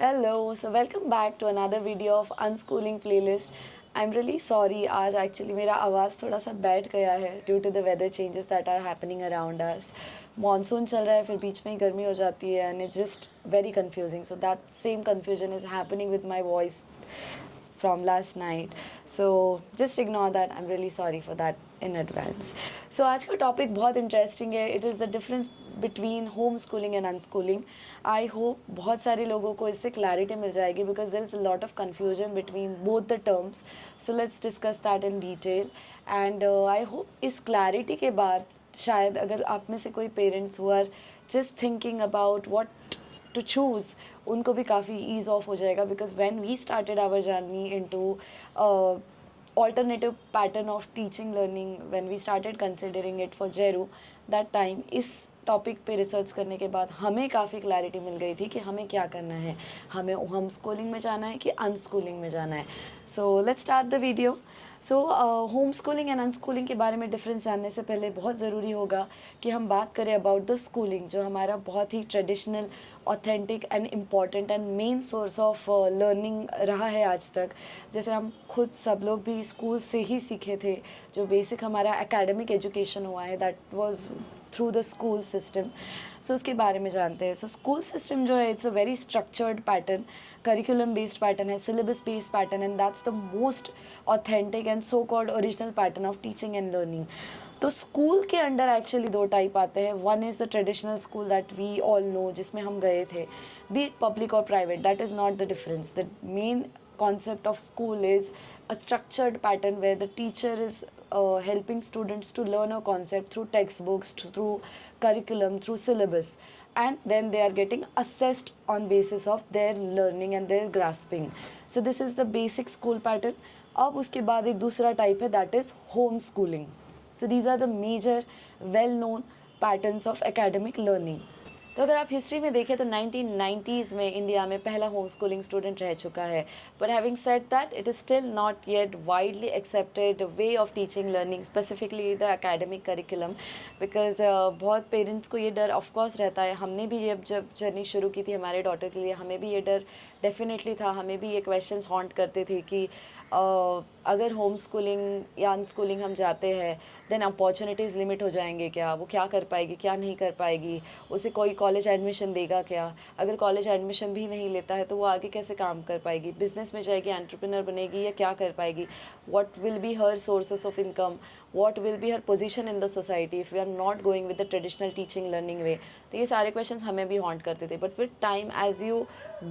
Hello, so welcome back to another video of Unschooling playlist. I'm really sorry, आज actually मेरा आवाज़ थोड़ा सा बैठ गया है due to the weather changes that are happening around us. Monsoon चल रहा है फिर बीच में ही गर्मी हो जाती है and it's just very confusing. So that same confusion is happening with my voice from last night. So just ignore that. I'm really sorry for that in advance. So आज का topic बहुत interesting है. It is the difference between home schooling and unschooling. I hope बहुत सारे लोगों को इससे clarity मिल जाएगी because there is a lot of confusion between both the terms. So let's discuss that in detail. And I hope इस clarity के बाद शायद अगर आप में से कोई parents who are just thinking about what to choose उनको भी काफ़ी ease off हो जाएगा because when we started our journey into alternative pattern of teaching learning when we started considering it for Jeru that time इस topic पे research करने के बाद हमें काफ़ी क्लैरिटी मिल गई थी कि हमें क्या करना है, हमें होम स्कूलिंग में जाना है कि अनस्कूलिंग में जाना है. So let's start the video. So home schooling and unschooling के बारे में डिफरेंस जानने से पहले बहुत ज़रूरी होगा कि हम बात करें अबाउट द स्कूलिंग जो हमारा बहुत ही traditional authentic and important and main source of learning रहा है आज तक. जैसे हम खुद सब लोग भी स्कूल से ही सीखे थे, जो बेसिक हमारा एकेडमिक एजुकेशन हुआ है that was through the school system. So उसके बारे में जानते हैं. सो स्कूल सिस्टम जो है it's a very structured pattern, curriculum based pattern है, syllabus based pattern and that's the most authentic and so called original pattern of teaching and learning. तो school के अंडर एक्चुअली दो type आते हैं. One is the traditional school that we all know, जिसमें हम गए थे, बी इट पब्लिक और private, that is not the difference. The main concept of school is a structured pattern where the teacher is helping students to learn a concept through textbooks, through curriculum, through syllabus, and then they are getting assessed on basis of their learning and their grasping. So this is the basic school pattern. अब उसके बाद एक दूसरा type है that is home schooling. So these are the major well known patterns of academic learning. तो अगर आप history में देखें तो 1990s में इंडिया में पहला होम स्कूलिंग स्टूडेंट रह चुका है. But having said that it is still not yet widely accepted way of teaching learning, specifically the academic curriculum. Because बहुत पेरेंट्स को ये डर ऑफकोर्स रहता है. हमने भी जब जर्नी शुरू की थी हमारे डॉटर के लिए, हमें भी ये डर डेफिनेटली था. हमें भी ये क्वेश्चंस हॉन्ट करते थे कि अगर होम स्कूलिंग या अनस्कूलिंग हम जाते हैं देन अपॉर्चुनिटीज़ लिमिट हो जाएंगे क्या, वो क्या कर पाएगी क्या नहीं कर पाएगी, उसे कोई कॉलेज एडमिशन देगा क्या, अगर कॉलेज एडमिशन भी नहीं लेता है तो वो आगे कैसे काम कर पाएगी, बिजनेस में जाएगी, एंटरप्रेन्योर बनेगी या क्या कर पाएगी, what will be her sources of income, what will be her position in the society if we are not going with the traditional teaching learning way. तो ये सारे questions हमें भी haunt करते थे. But with time as you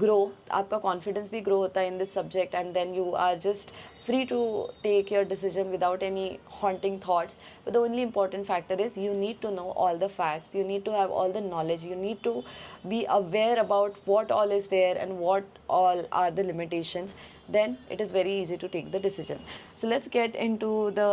grow आपका confidence भी grow होता है in this subject and then you are just free to take your decision without any haunting thoughts. But the only important factor is you need to know all the facts, you need to have all the knowledge, you need to be aware about what all is there and what all are the limitations. Then it is very easy to take the decision. So let's get into the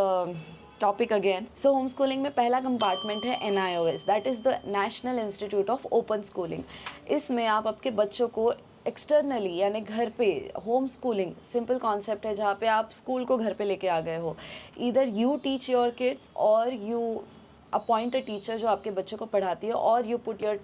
topic again. So home schooling में पहला compartment है NIOS, that is the national institute of open schooling. इसमें आप आपके बच्चों को externally यानी घर पे, होम स्कूलिंग सिंपल कॉन्सेप्ट है जहाँ पे आप स्कूल को घर पे लेके आ गए हो. Either you teach your kids और यू अपॉइंट अ टीचर जो आपके बच्चों को पढ़ाती है, और यू पुट योर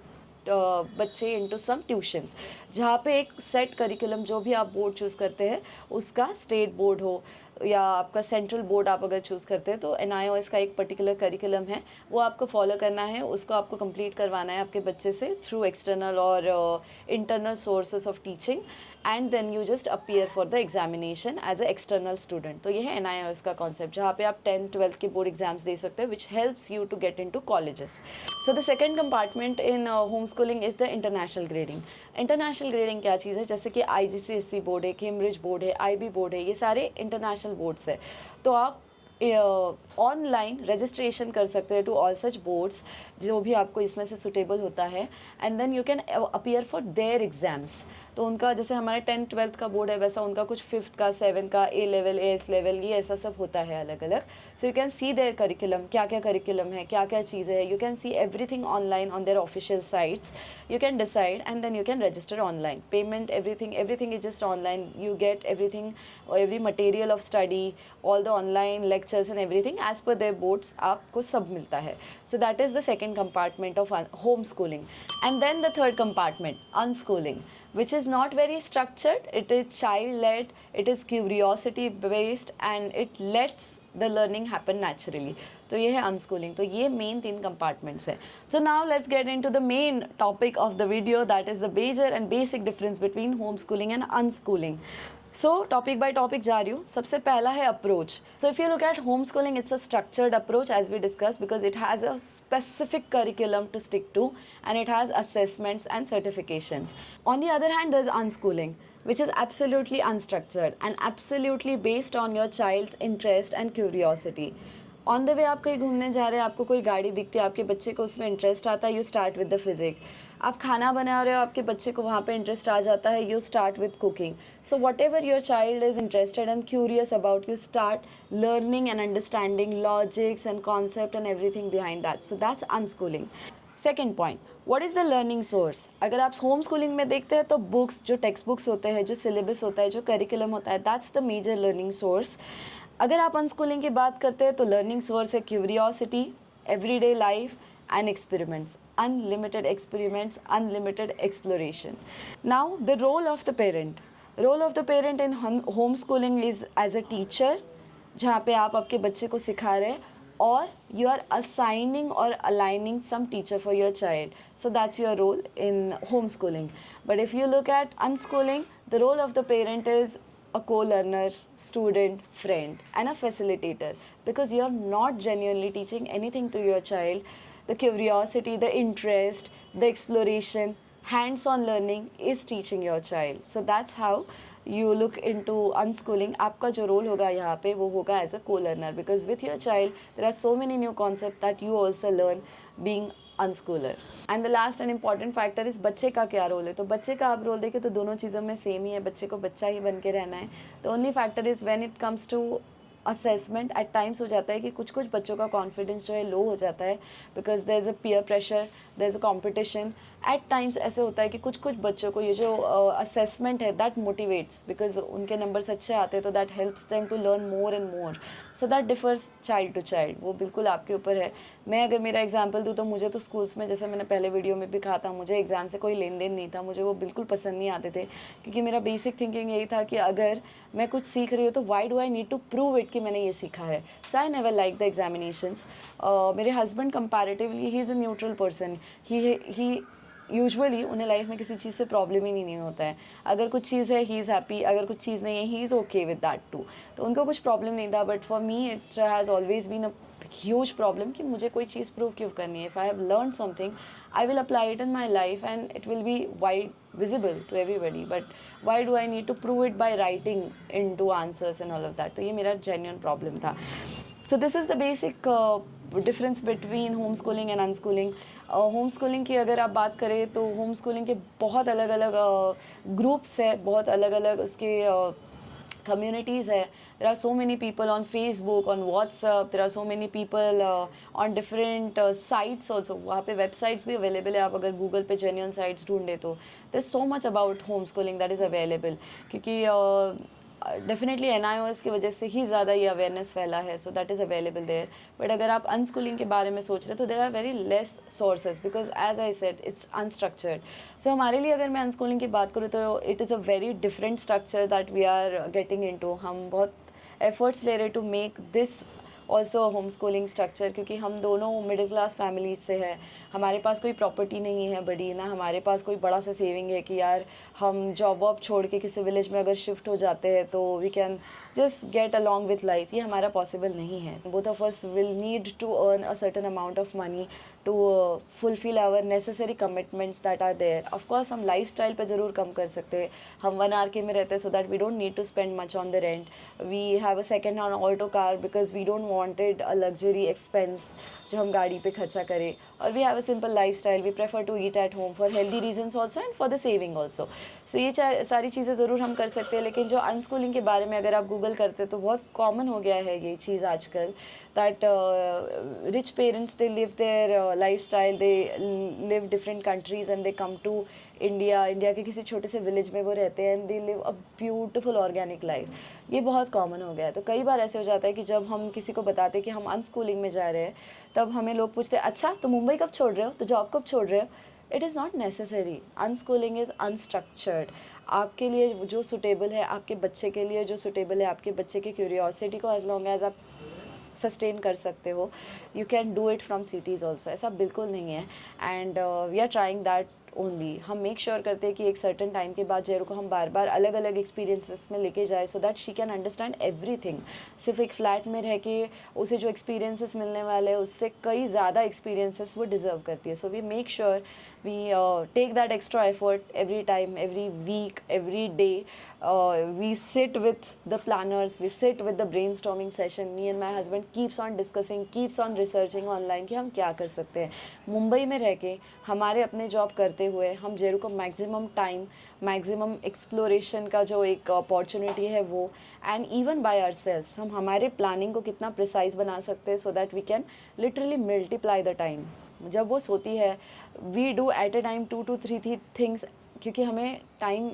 बच्चे इनटू सम ट्यूशन्स जहाँ पे एक सेट करिकुलम जो भी आप बोर्ड चूज़ करते हैं उसका स्टेट बोर्ड हो या आपका सेंट्रल बोर्ड आप अगर चूज़ करते हैं तो NIOS का एक पर्टिकुलर करिकुलम है, वो आपको फॉलो करना है, उसको आपको कंप्लीट करवाना है आपके बच्चे से थ्रू एक्सटर्नल और internal sources of teaching and then you just appear for the examination as a external student. तो ये है NIOS का कॉन्सेप्ट जहाँ पे आप 10th-12th के बोर्ड एग्जाम्स दे सकते हैं which helps you to get into colleges. So the second compartment in home schooling is the international grading. International grading क्या चीज़ है, जैसे कि IGCSE बोर्ड है, कैम्ब्रिज बोर्ड है, IB बोर्ड है, ये सारे इंटरनेशनल बोर्ड्स है. तो आप ऑनलाइन रजिस्ट्रेशन कर सकते हैं टू ऑल सच बोर्ड्स जो भी आपको इसमें से सुटेबल होता है and then you can appear for their exams. तो उनका जैसे हमारे 10th-12th का बोर्ड है वैसा उनका कुछ 5th का, 7th का, A लेवल, AS लेवल, ये ऐसा सब होता है अलग अलग. So you can see their curriculum, क्या क्या करिकुलम है, क्या क्या चीज़ें है, you can see everything online on their official sites. You can decide and then you can register online. Payment everything is just online. You get everything, every material of study, all the online lectures and everything as per their boards आपको सब मिलता है. So that is the second compartment of home schooling. And then the third compartment, unschooling, which is not very structured, it is child led, it is curiosity based, and it lets the learning happen naturally. तो ये है unschooling. तो ये main 3 compartments है. So now let's get into the main topic of the video, that is the major and basic difference between homeschooling and unschooling. So topic by topic जा रही हूँ. सबसे पहला है approach. So if you look at homeschooling, it's a structured approach as we discussed, because it has a specific curriculum to stick to, and it has assessments and certifications. On the other hand, there's unschooling, which is absolutely unstructured and absolutely based on your child's interest and curiosity. On the way आप कहीं घूमने जा रहे हैं, आपको कोई गाड़ी दिखती है, आपके बच्चे को उसमें इंटरेस्ट आता है, you start with the physics. आप खाना बना रहे हो, आपके बच्चे को वहाँ पे इंटरेस्ट आ जाता है, you start with cooking. So what ever your child is interested and curious about, you start learning and understanding logics and concept and everything behind that. So that's unschooling. Second point, what is the learning source. अगर आप home schooling में देखते हैं तो books, जो text books होते हैं, जो सिलेबस होता है, जो करिकुलम होता है, that's the major learning source. अगर आप अनस्कूलिंग की बात करते हैं तो लर्निंग सोर्स है curiosity, everyday life and experiments, unlimited experiments, unlimited exploration. Now the role of the parent. Role of the parent in home schooling is as a teacher, जहाँ पे आप आपके बच्चे को सिखा रहे हैं, or you are assigning or aligning some teacher for your child. So that's your role in homeschooling. But if you look at unschooling, the role of the parent is a co-learner, student, friend, and a facilitator, because you're not genuinely teaching anything to your child. The curiosity, the interest, the exploration, hands-on learning is teaching your child. So that's how you look into unschooling. आपका जो role होगा यहाँ पे वो होगा as a co-learner, because with your child there are so many new concepts that you also learn being unschooler. And the last and important factor is बच्चे का क्या रोल है. तो बच्चे का आप रोल देखें तो दोनों चीज़ों में सेम ही है, बच्चे को बच्चा ही बन के रहना है. The only factor is when it comes to assessment at times हो जाता है कि कुछ कुछ बच्चों का कॉन्फिडेंस जो है लो हो जाता है, because there is a peer pressure, there is a competition. At times ऐसे होता है कि कुछ कुछ बच्चों को ये जो असेसमेंट है दैट मोटिवेट्स, बिकॉज उनके नंबर्स अच्छे आते हैं तो that helps them to learn more and more. So that differs child to child, वो बिल्कुल आपके ऊपर है. मैं अगर मेरा एग्जाम्पल दूँ तो मुझे तो स्कूल्स में, जैसे मैंने पहले वीडियो में भी कहा था, मुझे एग्ज़ाम से कोई लेन देन नहीं था, मुझे वो बिल्कुल पसंद नहीं आते थे, क्योंकि मेरा बेसिक थिंकिंग यही था कि अगर मैं कुछ सीख रही हूँ तो why do I need to prove it कि मैंने ये सीखा है. So I never like the examinations. मेरे husband comparatively he is a neutral person. He usually उन्हें लाइफ में किसी चीज़ से प्रॉब्लम ही नहीं होता है. अगर कुछ चीज़ है ही इज़ हैप्पी, अगर कुछ चीज़ नहीं है he is okay with that too. तो उनको कुछ प्रॉब्लम नहीं था. But for me it has always been a huge problem कि मुझे कोई चीज़ प्रूव क्यों करनी है. If I have learn something I will apply it in my life and it will be wide visible to everybody. But why do I need to prove it by writing into answers and all of that? तो ये मेरा genuine problem था. So this is the basic difference between homeschooling and unschooling. Homeschooling की अगर आप बात करें तो होमस्कूलिंग के बहुत अलग अलग ग्रुप्स है, बहुत अलग अलग उसके communities hai. There are so many people on Facebook, on WhatsApp, there are so many people on different sites also. वहाँ पे websites भी available है, आप अगर Google पे genuine sites ढूंढे तो. There's so much about homeschooling that is available, क्योंकि डेफिनेटली NIOS की वजह से ही ज़्यादा ये अवेयरनेस फैला है. So that is available there. But अगर आप अनस्कूलिंग के बारे में सोच रहे तो there are very less sources, because as I said it's unstructured. So हमारे लिए अगर मैं अनस्कूलिंग की बात करूँ तो it is a very different structure that we are getting into. हम बहुत एफर्ट्स ले रहे to make this also home schooling structure, क्योंकि हम दोनों मिडिल क्लास फैमिलीज से है. हमारे पास कोई प्रॉपर्टी नहीं है बड़ी, ना हमारे पास कोई बड़ा सा सेविंग है कि यार हम जॉब वॉब छोड़ के किसी विलेज में अगर शिफ्ट हो जाते हैं तो we can just get along with life. ये हमारा पॉसिबल नहीं है. Both of us will need to earn a certain amount of money to fulfil our necessary commitments that are there. Of course हम लाइफ स्टाइल पर ज़रूर कम कर सकते हैं. हम 1 RK में रहते हैं so that we don't need to spend much on the rent. We have a second hand Alto car because we don't wanted a luxury expense जो हम गाड़ी पे खर्चा करें. और we have a simple life style. We prefer to eat at home for healthy reasons also and for the saving also. So ये सारी चीज़ें ज़रूर हम कर सकते हैं. लेकिन जो अनस्कूलिंग के बारे में अगर आप गूगल करते हैं तो बहुत कॉमन हो गया है ये चीज़ आजकल, that rich parents they live their life style, they live different countries and they come to India के किसी छोटे से विलेज में वो रहते हैं and they live a beautiful organic life. ये बहुत कॉमन हो गया है. तो कई बार ऐसे हो जाता है कि जब हम किसी को बताते हैं कि हम अनस्कूलिंग में जा रहे हैं तब हमें लोग पूछते हैं अच्छा तो मुंबई कब छोड़ रहे हो, तो जॉब कब छोड़ रहे हो. It is not necessary. Unschooling is unstructured. आपके लिए जो सुटेबल है, आपके बच्चे के लिए जो सुटेबल है, आपके बच्चे की क्यूरियोसिटी को एज लॉन्ग एज आप सस्टेन कर सकते हो, you can do it from cities also. ऐसा बिल्कुल नहीं है. And we are trying that only. हम मेक श्योर करते हैं कि एक सर्टन टाइम के बाद जेरो को हम बार बार अलग अलग एक्सपीरियंसेस में लेके जाए, so that she can understand everything. सिर्फ एक फ्लैट में रह के उसे जो एक्सपीरियंसेस मिलने वाले हैं उससे कई ज़्यादा एक्सपीरियंसेस वो डिज़र्व करती है. So we make sure we take that extra effort every time, every week, every day. We sit with the planners, we sit with the brainstorming session. Me and my husband keeps on discussing, keeps on researching online कि हम क्या कर सकते हैं. मुंबई में रह के हमारे अपने जॉब करते हुए हम जेरू को मैक्सिमम टाइम, मैक्सिमम एक्सप्लोरेशन का जो एक अपॉर्चुनिटी है वो, एंड इवन बाय आवरसेल्व्स हम हमारे प्लानिंग को कितना प्रिसाइज बना सकते हैं, so that we can literally multiply the time. जब वो सोती है we do at a time 2 to 3 things, क्योंकि हमें टाइम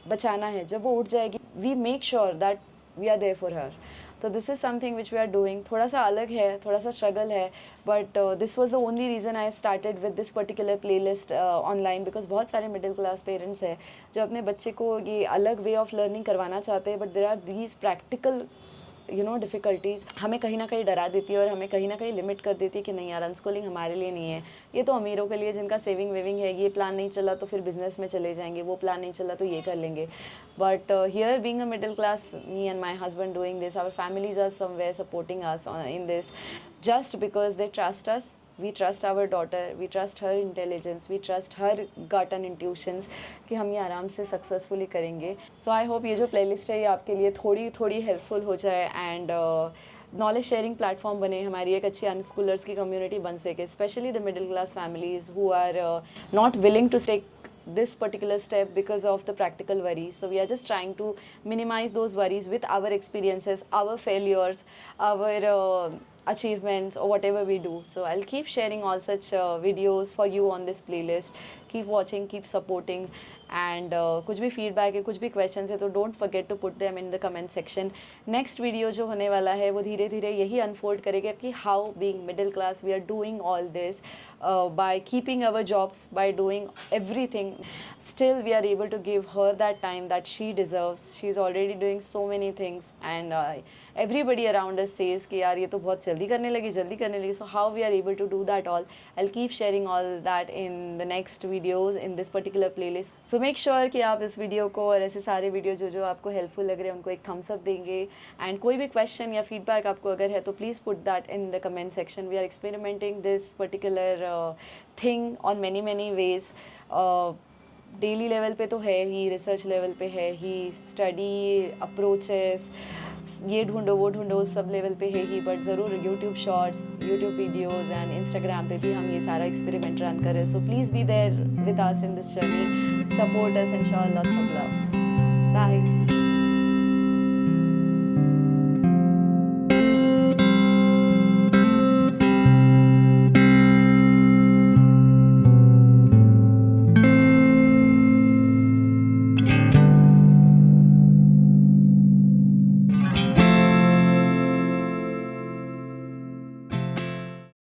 बचाना है. जब वो उठ जाएगी we make sure that we are there for her. तो this is something which we are doing. थोड़ा सा अलग है, थोड़ा सा स्ट्रगल है, but this was the only reason I have started with this particular play list online, because बहुत सारे मिडिल क्लास पेरेंट्स हैं जो अपने बच्चे को ये अलग वे ऑफ लर्निंग करवाना चाहते हैं, but there are these practical difficulties हमें कहीं ना कहीं डरा देती है और हमें कहीं ना कहीं लिमिट कर देती है कि नहीं यार, अनस्कूलिंग हमारे लिए नहीं है. ये तो अमीरों के लिए जिनका सेविंग वेविंग है. ये प्लान नहीं चला तो फिर बिजनेस में चले जाएंगे, वो प्लान नहीं चला तो ये कर लेंगे. But here being a middle class, me and my husband doing this, our families are somewhere supporting us in this just because they trust us. We trust our daughter, we trust her intelligence, we trust her gut and intuitions कि हम ये आराम से successfully करेंगे. सो I hope ये जो playlist है ये आपके लिए थोड़ी थोड़ी हेल्पफुल हो जाए एंड नॉलेज शेयरिंग प्लेटफॉर्म बने, हमारी एक अच्छी अनस्कूलर्स की कम्युनिटी बन सके, specially the middle class families who are not willing to take this particular step because of the practical worries. So we are just trying to minimize those worries with our experiences, our failures, our achievements, or whatever we do. So I'll keep sharing all such videos for you on this playlist. Keep watching, keep supporting, and कुछ भी feedback है, कुछ भी questions है तो don't forget to put them in the comment section. Next video जो होने वाला है वो धीरे धीरे यही अनफोल्ड करेगा कि how being middle class we are doing all this by keeping our jobs, by doing everything, still we are able to give her that time that she deserves. She is already doing so many things, and everybody around us says कि यार ये तो बहुत जल्दी करने लगी. So how we are able to do that all, I'll keep sharing all that in the next videos in this particular playlist. So make sure कि आप इस वीडियो को और ऐसे सारे वीडियो जो आपको हेल्पफुल लग रहे हैं उनको एक थम्स अप देंगे. एंड कोई भी क्वेश्चन या फीडबैक आपको अगर है तो please put that in the comment section. We are experimenting this particular thing on many ways. Daily level पे तो है ही, रिसर्च लेवल पे है ही, स्टडी अप्रोचेस ये ढूंढो वो ढूंढो सब लेवल पे है ही, बट ज़रूर YouTube shorts, YouTube videos and Instagram पे भी हम ये सारा एक्सपेरिमेंट रन कर रहे हैं. So please be there with us in this journey, support us and show lots of love. Bye.